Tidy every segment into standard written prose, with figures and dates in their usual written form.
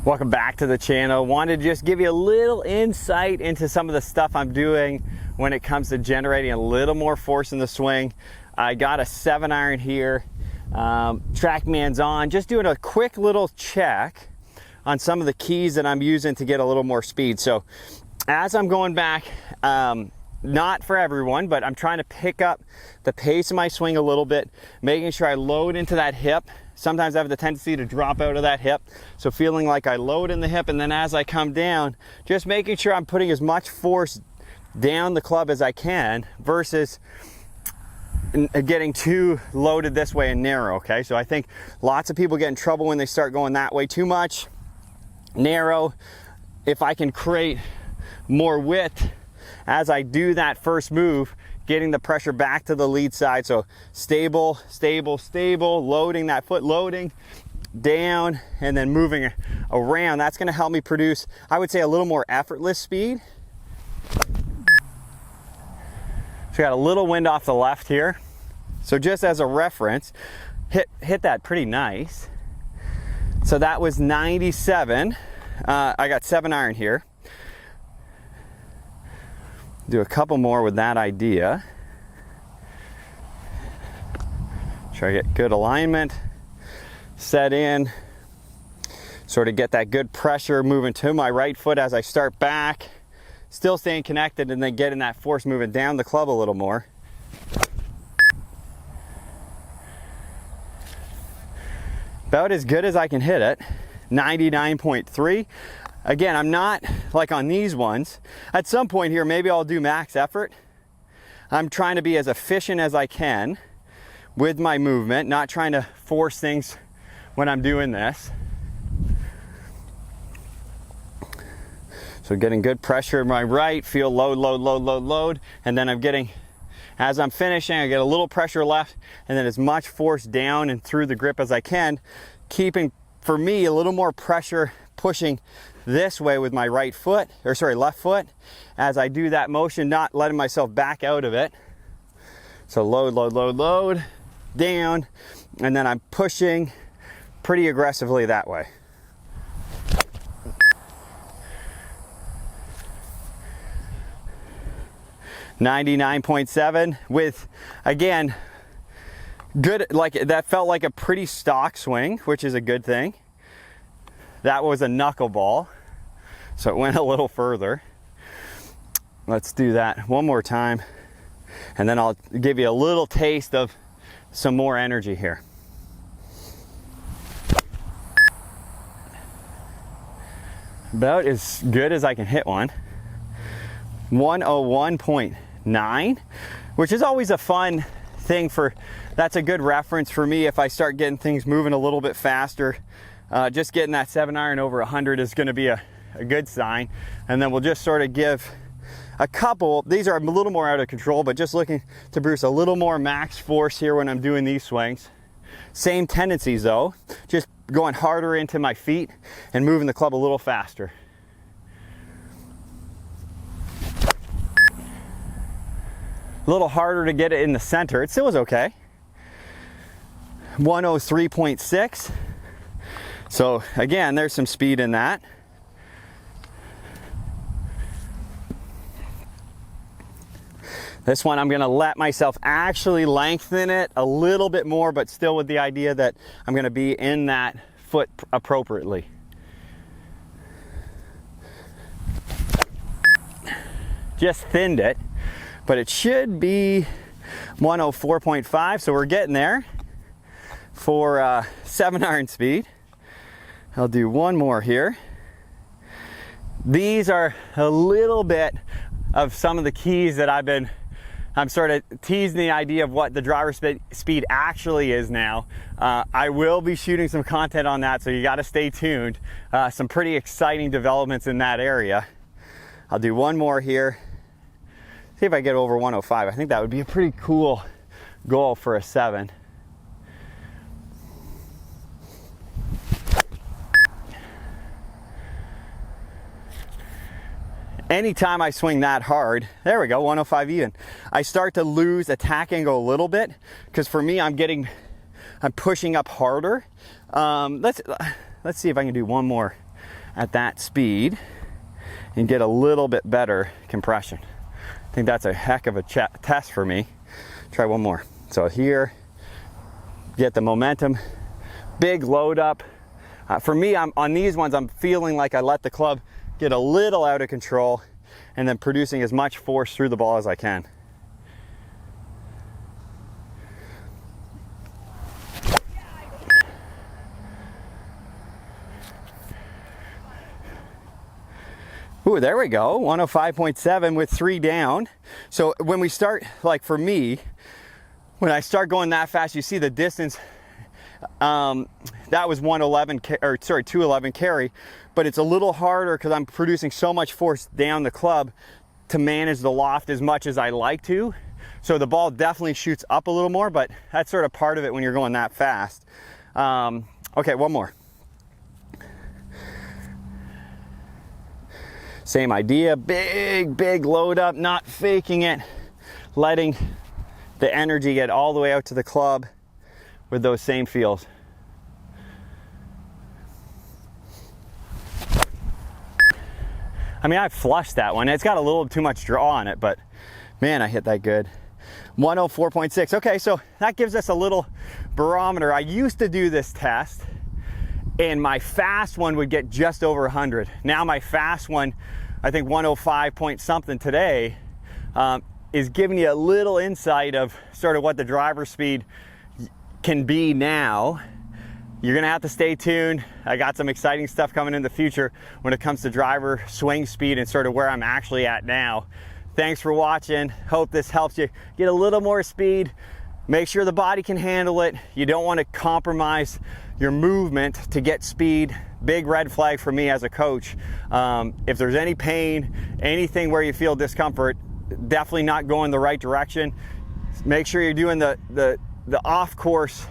Welcome back to the channel. Wanted to just give you a little insight into some of the stuff I'm doing when it comes to generating a little more force in the swing. I got a 7-iron here, TrackMan's on, just doing a quick little check on some of the keys that I'm using to get a little more speed. So as I'm going back, not for everyone, but I'm trying to pick up the pace of my swing a little bit, making sure I load into that hip. Sometimes I have the tendency to drop out of that hip. So feeling like I load in the hip, and then as I come down, just making sure I'm putting as much force down the club as I can versus getting too loaded this way and narrow, okay? So I think lots of people get in trouble when they start going that way too much. Narrow, if I can create more width as I do that first move, getting the pressure back to the lead side. So stable, stable, stable, loading that foot, loading down, and then moving around. That's gonna help me produce, I would say, a little more effortless speed. So got a little wind off the left here. So just as a reference, hit that pretty nice. So that was 97. I got 7-iron here. Do a couple more with that idea. Try to get good alignment, set in, sort of get that good pressure moving to my right foot as I start back, still staying connected, and then getting that force moving down the club a little more. About as good as I can hit it, 99.3. Again, I'm not like on these ones. At some point here, maybe I'll do max effort. I'm trying to be as efficient as I can with my movement, not trying to force things when I'm doing this. So getting good pressure in my right, feel load, load, load, load, load. And then I'm getting, as I'm finishing, I get a little pressure left, and then as much force down and through the grip as I can, keeping, for me, a little more pressure pushing this way with my right foot, or sorry, left foot, as I do that motion, not letting myself back out of it. So load, load, load, load, down, and then I'm pushing pretty aggressively that way. .99.7 with, again, good, like that felt like a pretty stock swing, which is a good thing. That was a knuckleball, so it went a little further. Let's do that one more time, and then I'll give you a little taste of some more energy here. About as good as I can hit one. 101.9, which is always a fun thing for, that's a good reference for me if I start getting things moving a little bit faster. Just getting that 7-iron over 100 is going to be a good sign. And then we'll just sort of give a couple, these are a little more out of control, but just looking to produce a little more max force here when I'm doing these swings. Same tendencies though, just going harder into my feet and moving the club a little faster. A little harder to get it in the center. It still was okay. 103.6. So again, there's some speed in that. This one, I'm gonna let myself actually lengthen it a little bit more, but still with the idea that I'm gonna be in that foot appropriately. Just thinned it, but it should be 104.5, so we're getting there for 7-iron speed. I'll do one more here. These are a little bit of some of the keys that I'm sort of teasing the idea of what the driver speed actually is now. I will be shooting some content on that, so you got to stay tuned. Some pretty exciting developments in that area. I'll do one more here. See if I get over 105. I think that would be a pretty cool goal for a 7. Anytime I swing that hard, there we go, 105 even, I start to lose attack angle a little bit, because for me, I'm pushing up harder. Let's see if I can do one more at that speed and get a little bit better compression. I think that's a heck of a test for me. Try one more. So here, get the momentum, big load up. For me, on these ones, I'm feeling like I let the club get a little out of control and then producing as much force through the ball as I can. Ooh, there we go, 105.7 with 3 down. So when we start, like for me, when I start going that fast, you see the distance, that was 211 carry, but it's a little harder because I'm producing so much force down the club to manage the loft as much as I like to. So the ball definitely shoots up a little more, but that's sort of part of it when you're going that fast. Okay, one more. Same idea, big load up, not faking it, letting the energy get all the way out to the club with those same feels. I mean, I flushed that one. It's got a little too much draw on it, but man, I hit that good. 104.6. Okay, so that gives us a little barometer. I used to do this test and my fast one would get just over 100. Now my fast one, I think 105 point something today, is giving you a little insight of sort of what the driver speed can be now. You're gonna have to stay tuned. I got some exciting stuff coming in the future when it comes to driver swing speed and sort of where I'm actually at now. Thanks for watching. Hope this helps you get a little more speed. Make sure the body can handle it. You don't want to compromise your movement to get speed. Big red flag for me as a coach. If there's any pain, anything where you feel discomfort, definitely not going the right direction. Make sure you're doing the off-course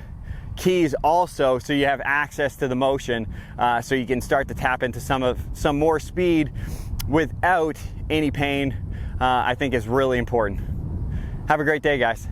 keys also, so you have access to the motion, so you can start to tap into some more speed without any pain. I think is really important. Have a great day, guys.